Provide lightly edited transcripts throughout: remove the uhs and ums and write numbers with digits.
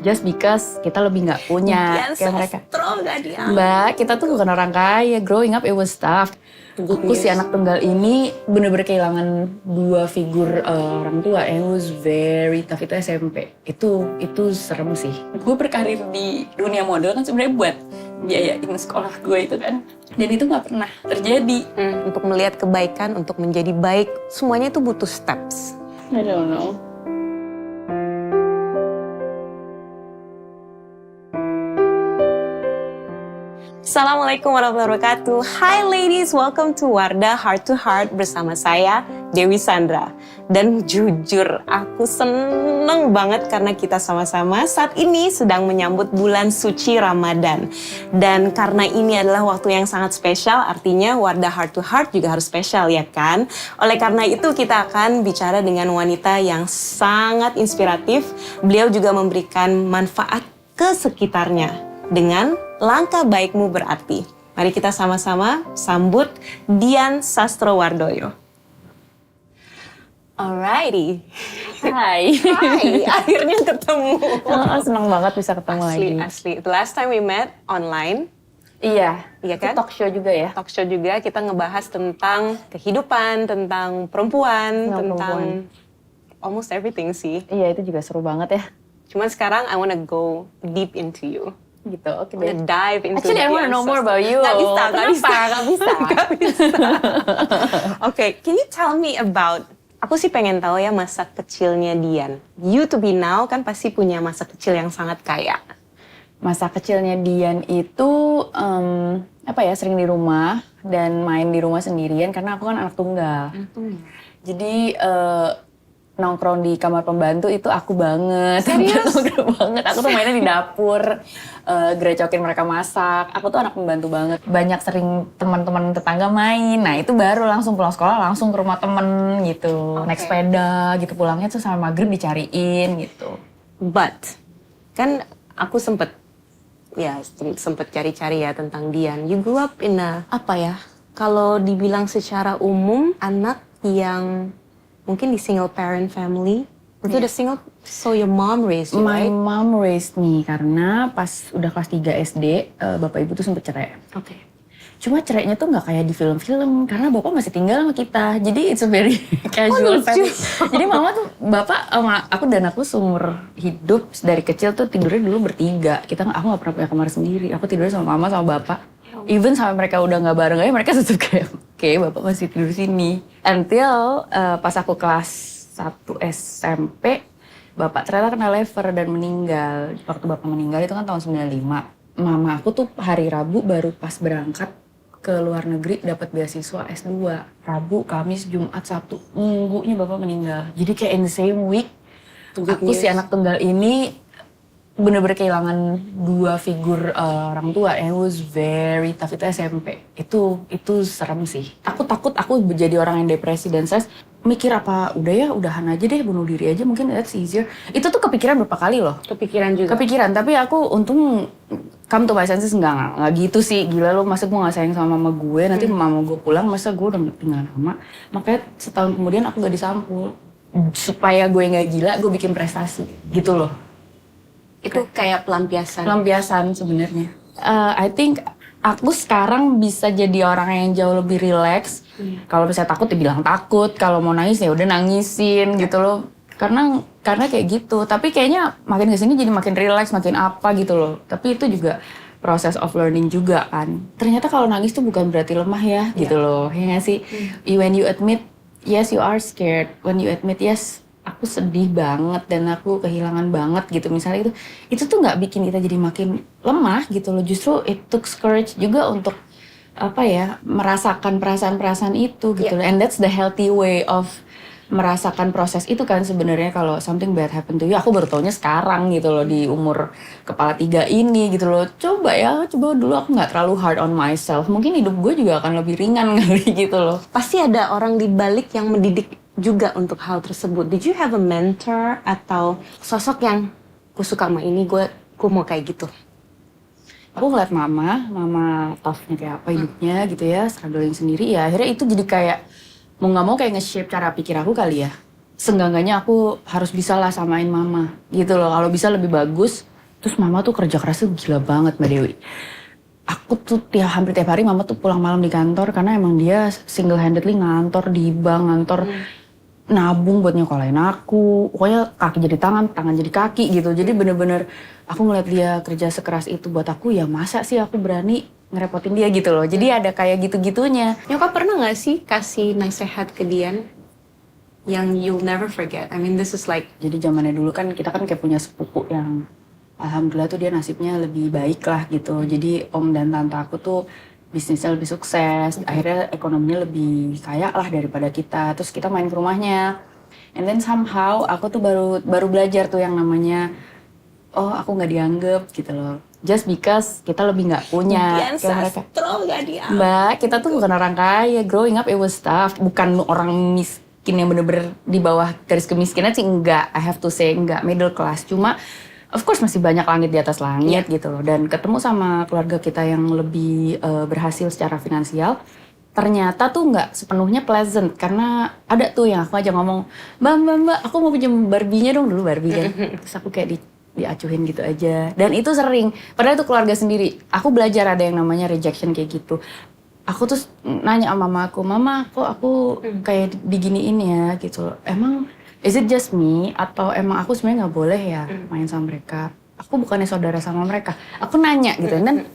just because kita lebih nggak punya kayak mereka. Mbak, kita tuh bukan orang kaya. Growing up it was tough. Aku si anak tunggal ini bener-bener kehilangan dua figur orang tua. And it was very tough. Itu SMP. Itu serem sih. Gue berkarir di dunia model kan sebenarnya buat biayain sekolah gue itu kan. Dan itu nggak pernah terjadi. Untuk melihat kebaikan, untuk menjadi baik, semuanya itu butuh steps. I don't know. Assalamualaikum warahmatullahi wabarakatuh. Hi ladies, welcome to Wardah Heart to Heart bersama saya, Dewi Sandra. Dan jujur, aku seneng banget karena kita sama-sama saat ini sedang menyambut bulan suci Ramadan. Dan karena ini adalah waktu yang sangat spesial, artinya Wardah Heart to Heart juga harus spesial ya kan? Oleh karena itu kita akan bicara dengan wanita yang sangat inspiratif. Beliau juga memberikan manfaat ke sekitarnya dengan langkah baikmu berarti. Mari kita sama-sama sambut Dian Sastrowardoyo. Alrighty. Hai. Hai, akhirnya ketemu. Senang banget bisa ketemu lagi. Asli. The last time we met online. Iya kan? Talk show juga ya? Talk show juga, kita ngebahas tentang kehidupan, tentang perempuan, tentang almost everything sih. Iya, itu juga seru banget ya. Cuman sekarang I wanna go deep into you. Gitu, oke deh. Dive into Actually, I wanna know more about you. Gak bisa. Gak bisa. Okay, can you tell me about, aku sih pengen tahu ya masa kecilnya Dian. You to be now kan pasti punya masa kecil yang sangat kaya. Masa kecilnya Dian itu, sering di rumah dan main di rumah sendirian karena aku kan anak tunggal. Jadi, nongkrong di kamar pembantu itu aku banget. Serius? banget. Aku tuh mainnya di dapur, gerecokin mereka masak. Aku tuh anak pembantu banget. Banyak sering teman-teman tetangga main. Nah itu baru langsung pulang sekolah langsung ke rumah temen gitu. Naik sepeda gitu, pulangnya tuh sama maghrib dicariin gitu. But, kan aku sempet cari-cari ya tentang Dian. You grew up in kalau dibilang secara umum, anak yang mungkin di single parent family. Itu the single, so your mom raised you, My right? mom raised me karena pas udah kelas 3 SD, bapak ibu tuh sempet cerai. Oke. Cuma cerainya tuh nggak kayak di film-film karena bapak masih tinggal sama kita. Jadi it's a very casual family. Jadi mama tuh, bapak sama aku dan aku seumur hidup dari kecil tuh tidurnya dulu bertiga. Aku nggak pernah punya kamar sendiri. Aku tidurnya sama mama sama bapak. Even sampai mereka udah nggak bareng aja, mereka tetap kayak, oke, bapak masih tidur sini. Until pas aku kelas 1 SMP, bapak ternyata kena lever dan meninggal. Waktu bapak meninggal itu kan tahun 95. Mama aku tuh hari Rabu baru pas berangkat ke luar negeri dapat beasiswa S2. Rabu, Kamis, Jumat, Sabtu, Minggunya bapak meninggal. Jadi kayak in the same week, aku si anak tunggal ini bener-bener kehilangan dua figur orang tua. And it was very tough. Itu SMP. Itu serem sih. Aku takut aku jadi orang yang depresi dan stres. Mikir udahan aja deh, bunuh diri aja, mungkin that's easier. Itu tuh kepikiran berapa kali loh. Kepikiran juga? Kepikiran, tapi aku untung come to my senses nggak gitu sih. Gila lo, masa gue gak sayang sama mama gue, nanti mama gue pulang, masa gue udah tinggal sama. Makanya setahun kemudian aku gak disampul. Supaya gue gak gila, gue bikin prestasi. Gitu loh. Itu kayak pelampiasan? Pelampiasan sebenarnya. I think aku sekarang bisa jadi orang yang jauh lebih relax. Kalau misalnya takut ya bilang takut, kalau mau nangis ya udah nangisin gitu loh. Karena kayak gitu. Tapi kayaknya makin kesini jadi makin relax, makin apa gitu loh. Tapi itu juga proses of learning juga kan. Ternyata kalau nangis tuh bukan berarti lemah ya gitu loh. Ya nggak sih? When you admit, yes you are scared. When you admit, yes aku sedih banget dan aku kehilangan banget gitu misalnya itu tuh nggak bikin kita jadi makin lemah gitu loh. Justru it took courage juga untuk merasakan perasaan-perasaan itu gitu loh. And that's the healthy way of merasakan proses itu kan sebenarnya. Kalau something bad happen to you, aku baru taunya sekarang gitu loh di umur kepala 3 ini gitu loh. Coba dulu aku nggak terlalu hard on myself, mungkin hidup gue juga akan lebih ringan kali gitu loh. Pasti ada orang di balik yang mendidik juga untuk hal tersebut. Did you have a mentor atau sosok yang aku suka sama ini, gue mau kayak gitu? Aku ngeliat mama toughnya kayak apa hidupnya gitu ya, struggling sendiri ya. Akhirnya itu jadi kayak mau nggak mau kayak nge-shape cara pikir aku kali ya. Seenggaknya aku harus bisa lah samain mama gitu loh. Kalau bisa lebih bagus, Terus mama tuh kerja kerasnya gila banget Mbak Dewi. Aku tuh hampir tiap hari mama tuh pulang malam di kantor karena emang dia single handedly ngantor di bank, ngantor nabung buat nyokolain aku. Pokoknya kaki jadi tangan, tangan jadi kaki gitu. Jadi bener-bener aku ngeliat dia kerja sekeras itu buat aku, ya masa sih aku berani ngerepotin dia gitu loh. Jadi ada kayak gitu-gitunya. Nyokap pernah gak sih kasih nasihat ke Dian yang you'll never forget? I mean, this is like... Jadi zamannya dulu kan kita kan kayak punya sepupu yang alhamdulillah tuh dia nasibnya lebih baik lah gitu. Jadi om dan tante aku tuh bisnisnya lebih sukses, akhirnya ekonominya lebih kaya lah daripada kita. Terus kita main ke rumahnya, and then somehow aku tuh baru belajar tuh yang namanya, oh aku nggak dianggap gitu loh. Just because kita lebih nggak punya. Dian Sastro gak dianggap. Mbak, kita tuh bukan orang kaya. Growing up it was tough. Bukan orang miskin yang bener-bener di bawah garis kemiskinan sih enggak. I have to say enggak, middle class. Cuma of course masih banyak langit di atas langit gitu loh. Dan ketemu sama keluarga kita yang lebih berhasil secara finansial, ternyata tuh nggak sepenuhnya pleasant. Karena ada tuh yang aku aja ngomong, mbak, aku mau pinjam Barbie-nya dong dulu Barbie kan. Terus aku kayak diacuhin gitu aja. Dan itu sering, padahal itu keluarga sendiri. Aku belajar ada yang namanya rejection kayak gitu. Aku tuh nanya sama mama aku, mama kok aku kayak diginiin ya gitu. Emang is it just me atau emang aku sebenarnya nggak boleh ya main sama mereka? Aku bukannya saudara sama mereka. Aku nanya gitu dan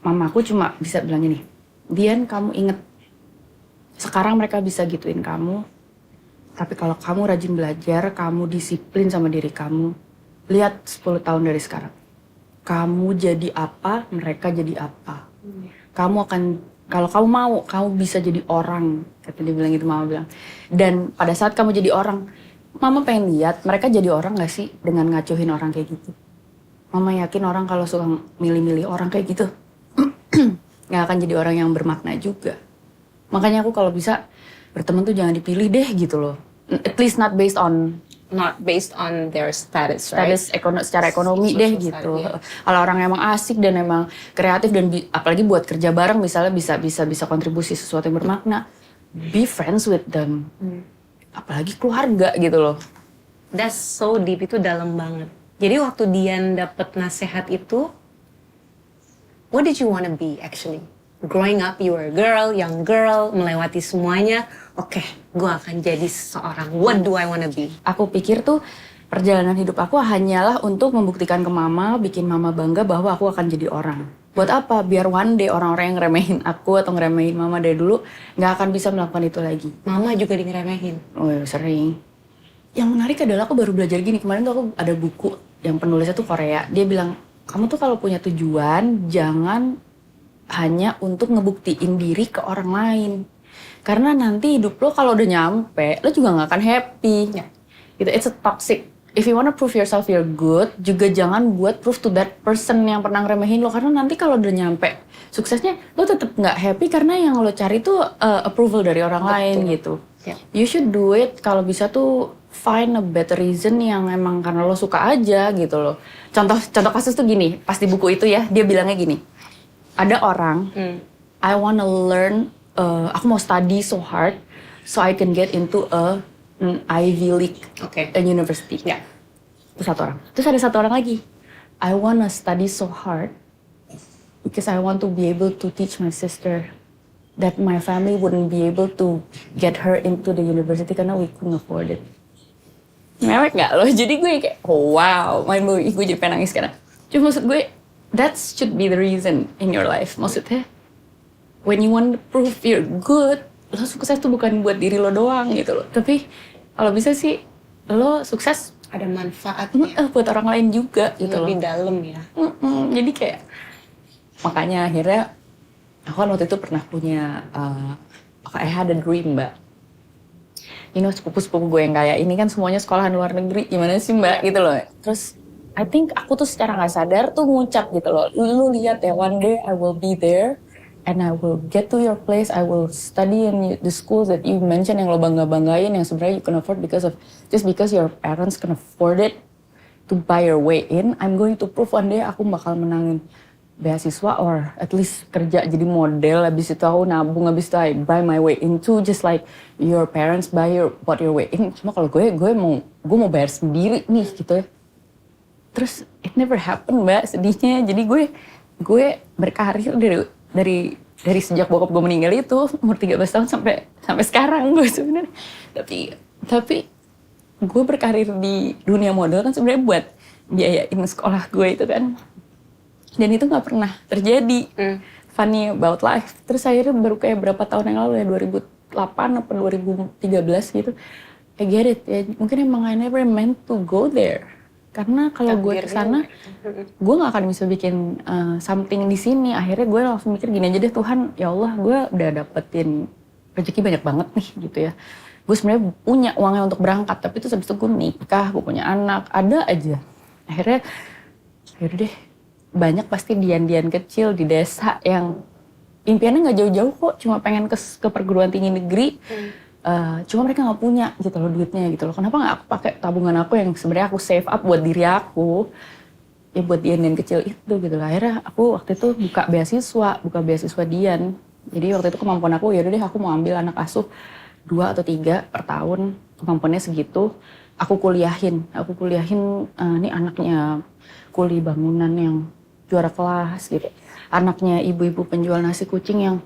mama aku cuma bisa bilang gini, Dian kamu inget sekarang mereka bisa gituin kamu, tapi kalau kamu rajin belajar, kamu disiplin sama diri kamu, lihat 10 tahun dari sekarang, kamu jadi apa, mereka jadi apa. Kamu akan, kalau kamu mau, kamu bisa jadi orang, kata dia bilang gitu, mama bilang. Dan pada saat kamu jadi orang, mama pengen lihat mereka jadi orang gak sih dengan ngacuhin orang kayak gitu. Mama yakin orang kalau suka milih-milih orang kayak gitu, gak akan jadi orang yang bermakna juga. Makanya aku kalau bisa berteman tuh jangan dipilih deh gitu loh. At least not based on their status, right? Secara ekonomi deh gitu. Kalau orang emang asik dan emang kreatif dan apalagi buat kerja bareng misalnya bisa kontribusi sesuatu yang bermakna, be friends with them. Apalagi keluarga gitu loh. That's so deep, itu dalam banget. Jadi waktu Dian dapet nasihat itu, what did you wanna be actually? Growing up, you were a girl, young girl, melewati semuanya. Oke, gue akan jadi seseorang. What do I wanna be? Aku pikir tuh perjalanan hidup aku hanyalah untuk membuktikan ke mama, bikin mama bangga bahwa aku akan jadi orang. Buat apa? Biar one day orang-orang yang ngeremehin aku atau ngeremehin mama dari dulu nggak akan bisa melakukan itu lagi. Mama juga di ngeremehin. Oh ya, sering. Yang menarik adalah aku baru belajar gini. Kemarin tuh aku ada buku yang penulisnya tuh Korea. Dia bilang, kamu tuh kalau punya tujuan jangan hanya untuk ngebuktiin diri ke orang lain. Karena nanti hidup lo kalau udah nyampe, lo juga gak akan happy. Ya. Gitu, it's a toxic. If you wanna prove yourself you're good, juga jangan buat prove to that person yang pernah ngeremehin lo. Karena nanti kalau udah nyampe suksesnya, lo tetap gak happy karena yang lo cari tuh approval dari orang lain gitu. Ya. You should do it, kalau bisa tuh find a better reason yang emang karena lo suka aja gitu loh. Contoh kasus tuh gini, pas di buku itu ya, dia bilangnya gini. Ada orang, I wanna learn, aku mau study so hard so I can get into an Ivy League university. Ya. Itu satu orang. Terus ada satu orang lagi, I wanna study so hard because I want to be able to teach my sister that my family wouldn't be able to get her into the university karena we couldn't afford it. Mewek gak loh? Jadi gue kayak, oh wow, main gue jadi pengen nangis sekarang. Cuma maksud gue, that should be the reason in your life. Maksudnya, when you want to prove you're good, lo sukses tuh bukan buat diri lo doang gitu loh. Tapi kalau bisa sih, lo sukses Ada manfaatnya. buat orang lain juga gitu loh. Lebih dalam ya. Jadi kayak, makanya akhirnya, aku kan waktu itu pernah punya, I had a dream mbak. You know, sepupu-sepupu gue yang kayak ini kan semuanya sekolahan luar negeri, gimana sih mbak gitu loh. Terus I think aku tuh secara gak sadar tuh ngucap gitu loh. Lu lihat ya, one day I will be there and I will get to your place, I will study in the schools that you mentioned yang lo bangga-banggain, yang sebenarnya you can afford just because your parents can afford it to buy your way in. I'm going to prove one day aku bakal menangin beasiswa or at least kerja jadi model, habis itu aku nabung, habis itu I buy my way into just like your parents bought your way in. Cuma kalau gue mau bayar sendiri nih gitu ya. Terus it never happened mbak, sedihnya. Jadi gue berkarir dari sejak bokap gue meninggal itu umur 13 tahun sampai sekarang gue sebenarnya. Tapi gue berkarir di dunia model kan sebenarnya buat biayain sekolah gue itu kan. Dan itu nggak pernah terjadi. Funny about life. Terus akhirnya baru kayak berapa tahun yang lalu ya, 2008 atau 2013 gitu. I get it ya, mungkin emang I never meant to go there. Karena kalau gue kesana, gue gak akan bisa bikin something di sini. Akhirnya gue langsung mikir gini aja deh, Tuhan, ya Allah, gue udah dapetin rezeki banyak banget nih gitu ya. Gue sebenarnya punya uangnya untuk berangkat, tapi itu habis itu gue nikah, gue punya anak, ada aja. Akhirnya deh, banyak pasti dian-dian kecil di desa yang impiannya nggak jauh-jauh kok, cuma pengen ke perguruan tinggi negeri. Cuma mereka nggak punya gitu loh duitnya gitu loh. Kenapa nggak aku pakai tabungan aku yang sebenarnya aku save up buat diri aku, ya buat dian kecil itu gitu loh. Akhirnya aku waktu itu buka beasiswa dian. Jadi waktu itu kemampuan aku, yaudah deh aku mau ambil anak asuh 2 atau 3 per tahun, kemampuannya segitu. Aku kuliahin ini anaknya kuli bangunan yang juara kelas gitu. Anaknya ibu-ibu penjual nasi kucing yang